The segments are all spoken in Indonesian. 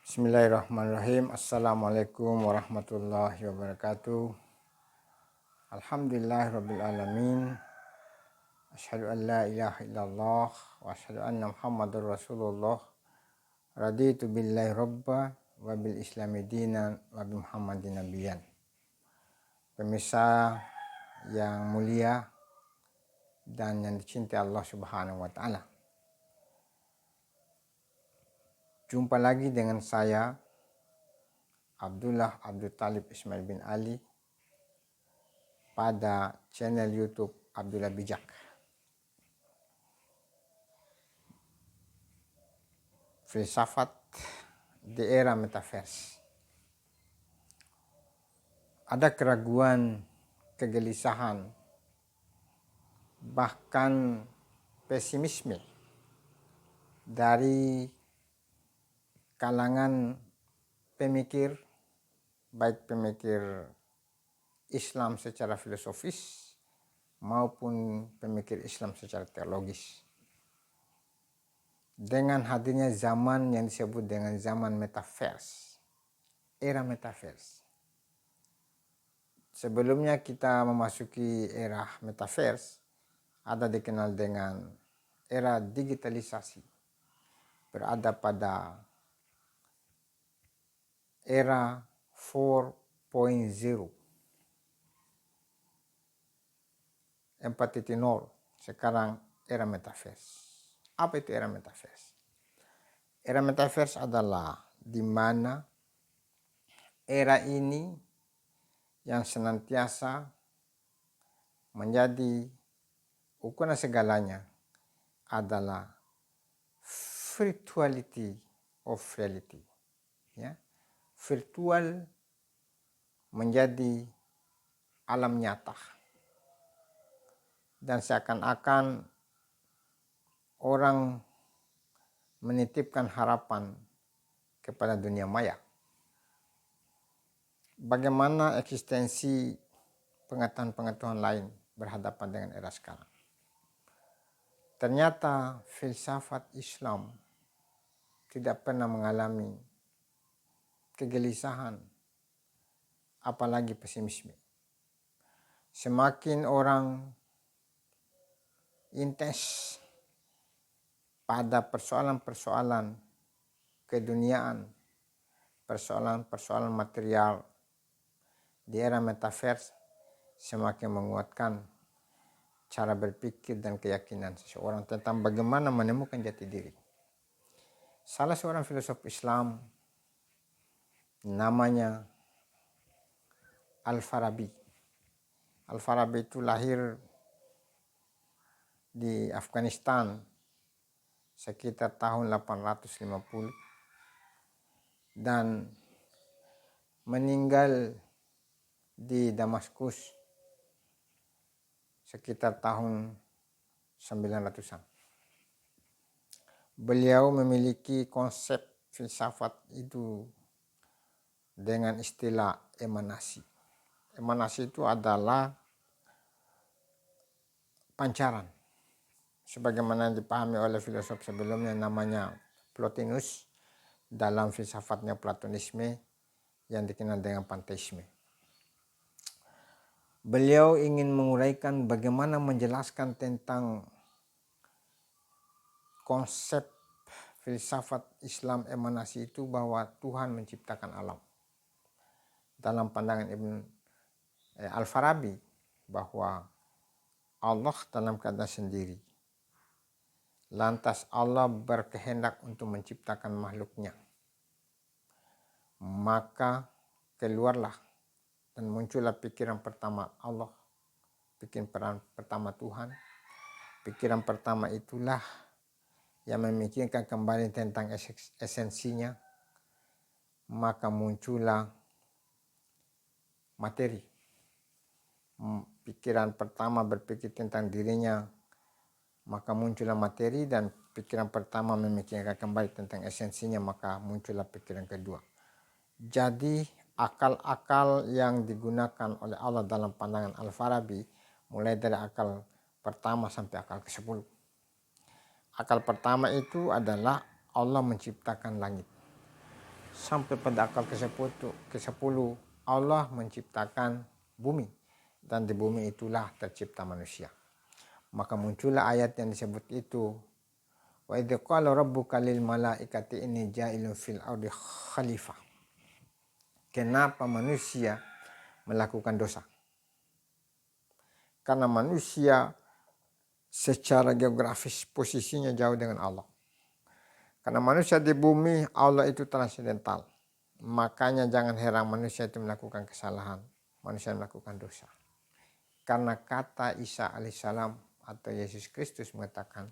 Bismillahirrahmanirrahim. Assalamualaikum warahmatullahi wabarakatuh. Alhamdulillahirabbil alamin. Asyhadu an la ilaha illallah wa asyhadu anna Muhammadar Rasulullah. Raditu billahi rabba wa bil islami dinan wa bi Muhammadin nabiyyan. Pemirsa yang mulia dan yang dicintai Allah Subhanahu wa taala. Jumpa lagi dengan saya Abdullah Abdul Talib Ismail bin Ali pada channel YouTube Abdullah Bijak. Filsafat di era metaverse. Ada keraguan, kegelisahan, bahkan pesimisme dari kalangan pemikir, baik pemikir Islam secara filosofis maupun pemikir Islam secara teologis. Dengan hadirnya zaman yang disebut dengan zaman metaverse, era metaverse. Sebelumnya kita memasuki era metaverse, ada dikenal dengan era digitalisasi, berada pada era 4.0, 4.0, sekarang era metaverse. Apa itu era metaverse? Era metaverse adalah di mana era ini yang senantiasa menjadi ukuran segalanya adalah virtuality of reality. Ya. Virtual menjadi alam nyata. Dan seakan-akan orang menitipkan harapan kepada dunia maya. Bagaimana eksistensi pengetahuan-pengetahuan lain berhadapan dengan era sekarang. Ternyata filsafat Islam tidak pernah mengalami kegelisahan, apalagi pesimisme. Semakin orang intens pada persoalan-persoalan keduniaan, persoalan-persoalan material di era metaverse, semakin menguatkan cara berpikir dan keyakinan seseorang tentang bagaimana menemukan jati diri. Salah seorang filosof Islam namanya Al-Farabi. Al-Farabi itu lahir di Afghanistan sekitar tahun 850 dan meninggal di Damaskus sekitar tahun 900-an. Beliau memiliki konsep filsafat itu dengan istilah emanasi. Emanasi itu adalah pancaran. Sebagaimana dipahami oleh filosof sebelumnya namanya Plotinus dalam filsafatnya Platonisme yang dikenal dengan panteisme. Beliau ingin menguraikan bagaimana menjelaskan tentang konsep filsafat Islam emanasi itu bahwa Tuhan menciptakan alam. Dalam pandangan Al-Farabi bahwa Allah dalam keadaan sendiri. Lantas Allah berkehendak untuk menciptakan makhluknya. Maka keluarlah dan muncullah pikiran pertama Allah, pikiran pertama Tuhan. Pikiran pertama itulah yang memikirkan kembali tentang esensinya. Maka muncullah materi. Pikiran pertama berpikir tentang dirinya, maka muncullah materi, dan pikiran pertama memikirkan kembali tentang esensinya, maka muncullah pikiran kedua. Jadi akal-akal yang digunakan oleh Allah dalam pandangan Al-Farabi mulai dari akal pertama sampai akal ke-10. Akal pertama itu adalah Allah menciptakan langit. sampai pada akal ke-10 Allah menciptakan bumi, dan di bumi itulah tercipta manusia. Maka muncullah ayat yang disebut itu, wa idz qala rabbuka lil malaikati inni ja'ilun fil ardi khalifah. Kenapa manusia melakukan dosa? Karena manusia secara geografis posisinya jauh dengan Allah. Karena manusia di bumi, Allah itu transendental. Makanya jangan heran manusia itu melakukan kesalahan, manusia melakukan dosa. Karena kata Isa alaihissalam atau Yesus Kristus mengatakan,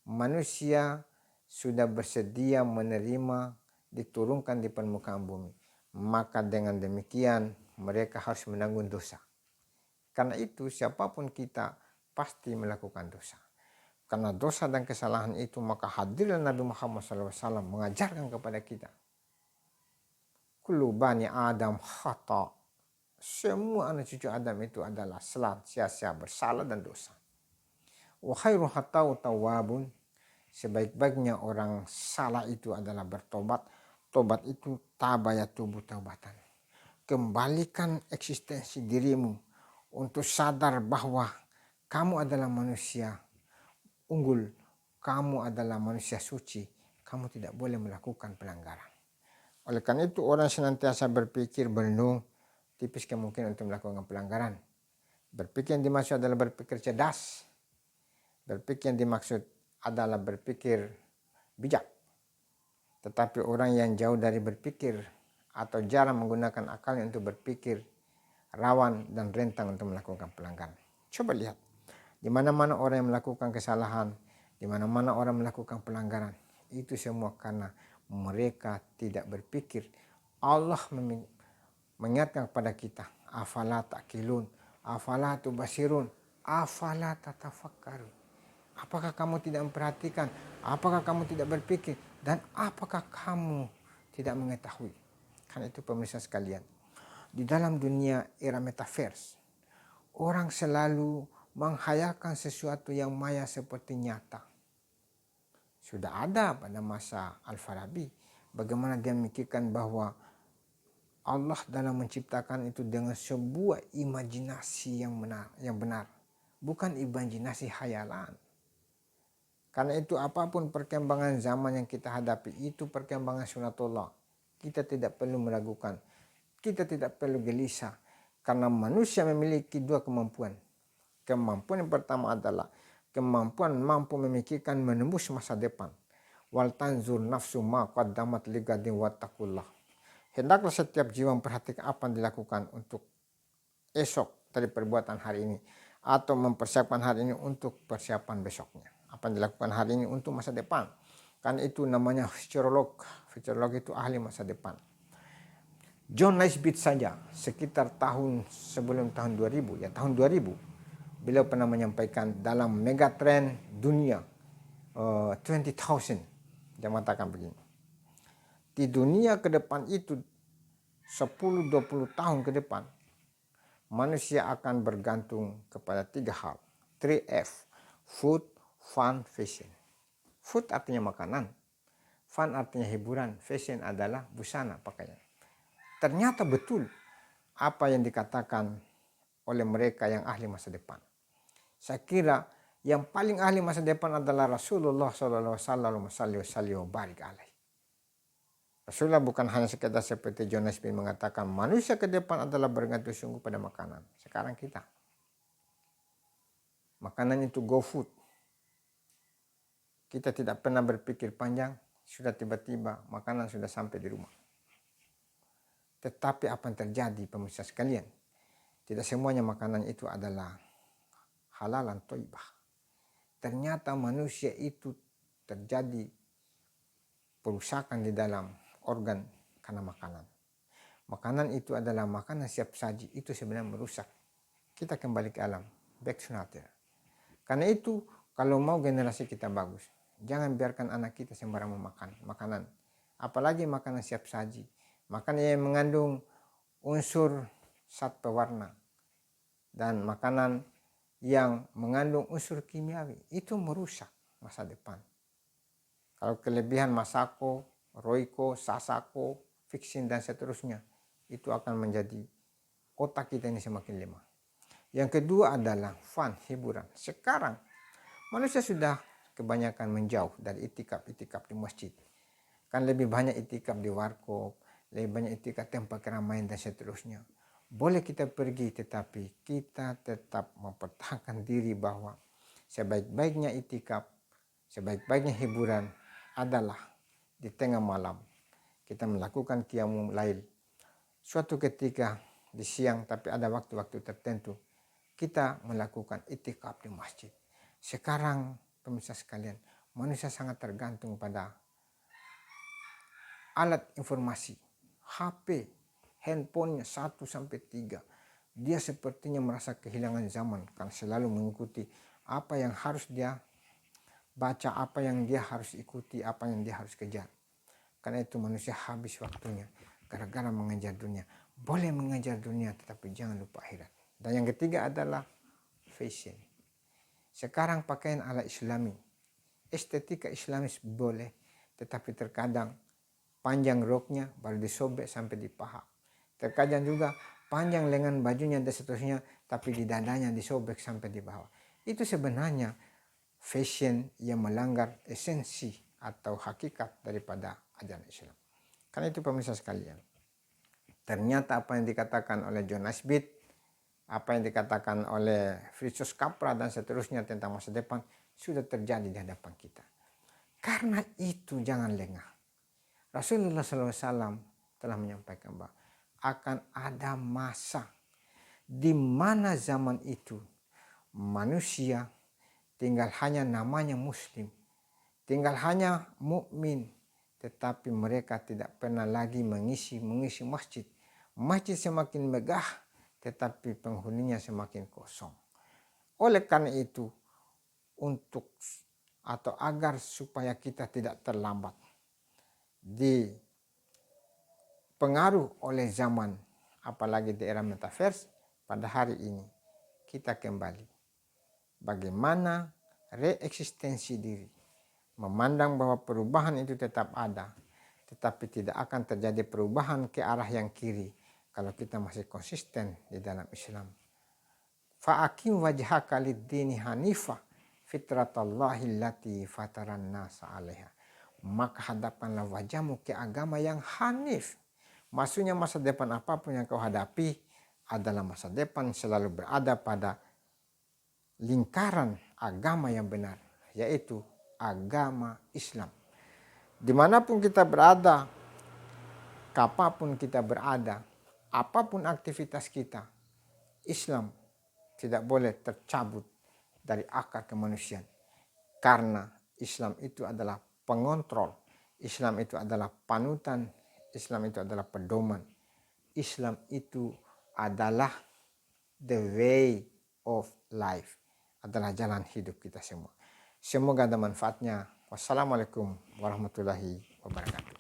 manusia sudah bersedia menerima diturunkan di permukaan bumi. Maka dengan demikian mereka harus menanggung dosa. Karena itu siapapun kita pasti melakukan dosa. Karena dosa dan kesalahan itu maka hadirlah Nabi Muhammad SAW mengajarkan kepada kita. Kullu bani Adam khata. Semua anak cucu Adam itu adalah sia-sia, bersalah dan dosa. Wa khairu khata'u tawwabun. Sebaik-baiknya orang salah itu adalah bertobat. Tobat itu tabaya tubuh taubatan. Kembalikan eksistensi dirimu untuk sadar bahwa kamu adalah manusia unggul, kamu adalah manusia suci, kamu tidak boleh melakukan pelanggaran. Oleh karena itu orang senantiasa berpikir berenung, tipis kemungkinan untuk melakukan pelanggaran. Berpikir yang dimaksud adalah berpikir cerdas. Berpikir yang dimaksud adalah berpikir bijak. Tetapi orang yang jauh dari berpikir atau jarang menggunakan akalnya untuk berpikir, rawan dan rentang untuk melakukan pelanggaran. Coba lihat, di mana-mana orang yang melakukan kesalahan, di mana-mana orang melakukan pelanggaran, itu semua karena mereka tidak berpikir. Allah mengingatkan kepada kita, afala ta'qilun, afala tubasirun, afala tatafakkarun. Apakah kamu tidak memperhatikan? Apakah kamu tidak berpikir? Dan apakah kamu tidak mengetahui? Karena itu pemirsa sekalian, di dalam dunia era metaverse, orang selalu menghayalkan sesuatu yang maya seperti nyata. Sudah ada pada masa Al-Farabi, bagaimana dia memikirkan bahwa Allah dalam menciptakan itu dengan sebuah imajinasi yang benar, bukan imajinasi khayalan. Karena itu apapun perkembangan zaman yang kita hadapi, itu perkembangan sunatullah. Kita tidak perlu meragukan, kita tidak perlu gelisah, karena manusia memiliki dua kemampuan. Kemampuan yang pertama adalah kemampuan mampu memikirkan menembus masa depan. Wal tanzur nafsu ma qaddamat ligadin wattaqullah. Hendaklah setiap jiwa memperhatikan apa yang dilakukan untuk esok dari perbuatan hari ini, atau mempersiapkan hari ini untuk persiapan besoknya. Apa yang dilakukan hari ini untuk masa depan. Karena itu namanya futurolog. Futurolog itu ahli masa depan. John Naisbitt saja sekitar sebelum tahun 2000, tahun 2000, beliau pernah menyampaikan dalam megatrend dunia 20,000, dia mengatakan begini, di dunia ke depan itu 10-20 tahun ke depan, manusia akan bergantung kepada 3 hal, 3F, food, fun, fashion. Food artinya makanan, fun artinya hiburan, fashion adalah busana pakaian. Ternyata betul apa yang dikatakan oleh mereka yang ahli masa depan. Saya kira yang paling ahli masa depan adalah Rasulullah SAW. Rasulullah bukan hanya sekedar seperti John Naisbitt mengatakan manusia ke depan adalah bergantung sungguh pada makanan. Sekarang kita, makanan itu go food. Kita tidak pernah berpikir panjang, sudah tiba-tiba makanan sudah sampai di rumah. Tetapi apa yang terjadi pemirsa sekalian? Tidak semuanya makanan itu adalah halalan thayyibah. Ternyata manusia itu terjadi perusakan di dalam organ karena makanan. Makanan itu adalah makanan siap saji, itu sebenarnya merusak. Kita kembali ke alam, back to nature. Karena itu kalau mau generasi kita bagus, jangan biarkan anak kita sembarang memakan makanan. Apalagi makanan siap saji, makanan yang mengandung unsur zat pewarna dan makanan yang mengandung unsur kimiawi, itu merusak masa depan. Kalau kelebihan masako, Roiko, Sasako, Fixin, dan seterusnya. Itu akan menjadi otak kita ini semakin lemah. Yang kedua adalah fun, hiburan. Sekarang manusia sudah kebanyakan menjauh dari itikaf di masjid. Kan lebih banyak itikaf di warkop, lebih banyak itikaf tempat keramaian dan seterusnya. Boleh kita pergi, tetapi kita tetap mempertahankan diri bahwa sebaik-baiknya itikaf, sebaik-baiknya hiburan adalah di tengah malam. Kita melakukan qiyamul lail. Suatu ketika di siang, tapi ada waktu-waktu tertentu, kita melakukan itikaf di masjid. Sekarang, pemirsa sekalian, manusia sangat tergantung pada alat informasi, HP, handphonenya 1-3. Dia sepertinya merasa kehilangan zaman karena selalu mengikuti apa yang harus dia baca, apa yang dia harus ikuti, apa yang dia harus kejar. Karena itu manusia habis waktunya gara-gara mengejar dunia. Boleh mengejar dunia, tetapi jangan lupa akhirat. Dan yang ketiga adalah fashion. Sekarang pakaian ala Islami, estetika Islamis boleh, tetapi terkadang panjang roknya baru disobek sampai di paha. Terkadang juga panjang lengan bajunya dan seterusnya, tapi di dadanya disobek sampai di bawah. Itu sebenarnya fashion yang melanggar esensi atau hakikat daripada ajaran Islam. Karena itu pemirsa sekalian, ternyata apa yang dikatakan oleh John Naisbitt, apa yang dikatakan oleh Fritz Capra dan seterusnya tentang masa depan sudah terjadi di hadapan kita. Karena itu jangan lengah. Rasulullah SAW telah menyampaikan bahwa akan ada masa di mana zaman itu manusia tinggal hanya namanya muslim, tinggal hanya mukmin, tetapi mereka tidak pernah lagi mengisi masjid. Masjid semakin megah, tetapi penghuninya semakin kosong. Oleh karena itu, untuk atau agar supaya kita tidak terlambat dipengaruh oleh zaman, apalagi di era metaverse, pada hari ini kita kembali bagaimana reeksistensi diri, memandang bahwa perubahan itu tetap ada, tetapi tidak akan terjadi perubahan ke arah yang kiri kalau kita masih konsisten di dalam Islam. Fa'akim wajhaka lid-dini hanifah fitratallahi allati fataran nasa 'alaiha. Maka hadapkanlah wajahmu ke agama yang hanif. Maksudnya masa depan apapun yang kau hadapi adalah masa depan selalu berada pada lingkaran agama yang benar, yaitu agama Islam. Dimanapun kita berada, kapanpun kita berada, apapun aktivitas kita, Islam tidak boleh tercabut dari akar kemanusiaan. Karena Islam itu adalah pengontrol, Islam itu adalah panutan, Islam itu adalah pedoman. Islam itu adalah the way of life, adalah jalan hidup kita semua. Semoga ada manfaatnya. Wassalamualaikum warahmatullahi wabarakatuh.